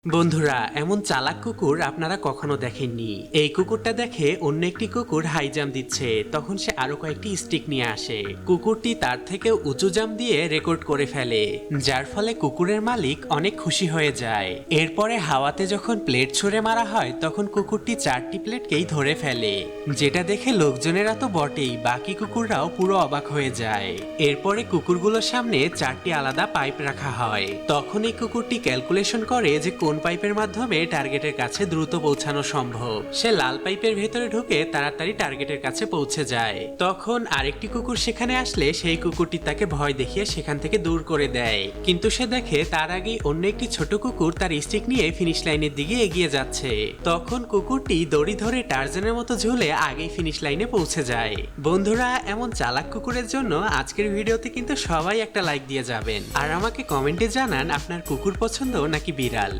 বন্ধুরা, এমন চালাক কুকুর আপনারা কখনো দেখেননি। এই কুকুরটা দেখে অন্য একটি কুকুর হাই জাম্প দিচ্ছে, তখন সে আরো কয়েকটি স্টিক নিয়ে আসে। কুকুরটি তার থেকে উঁচু জাম্প দিয়ে রেকর্ড করে ফেলে, যার ফলে কুকুরের মালিক অনেক খুশি হয়ে যায়। এরপরে হাওয়াতে যখন প্লেট ছুঁড়ে মারা হয় তখন কুকুরটি 4টি প্লেটকেই ধরে ফেলে, যেটা দেখে লোকজনেরা তো বটেই, বাকি কুকুররাও পুরো অবাক হয়ে যায়। এরপরে কুকুরগুলোর সামনে 4টি আলাদা পাইপ রাখা হয়। তখন এই কুকুরটি ক্যালকুলেশন করে যে কোন পাইপের মাধ্যমে টার্গেটের কাছে দ্রুত পৌঁছানো সম্ভব। সে লাল পাইপের ভেতরে ঢুকে তাড়াতাড়ি টার্গেটের কাছে পৌঁছে যায়। তখন আরেকটি কুকুর সেখানে আসলে সেই কুকুরটি তাকে ভয় দেখিয়ে সেখান থেকে দূর করে দেয়, কিন্তু সে দেখে তার আগেই অন্য একটি ছোট কুকুর তার স্টিক নিয়ে ফিনিশ লাইনের দিকে এগিয়ে যাচ্ছে। তখন কুকুরটি দড়ি ধরে টার্জানের মতো ঝুলে আগেই ফিনিশ লাইনে পৌঁছে যায়। বন্ধুরা, এমন চালাক কুকুরের জন্য আজকের ভিডিওতে কিন্তু সবাই একটা লাইক দিয়ে যাবেন, আর আমাকে কমেন্টে জানান আপনার কুকুর পছন্দ নাকি বিড়াল।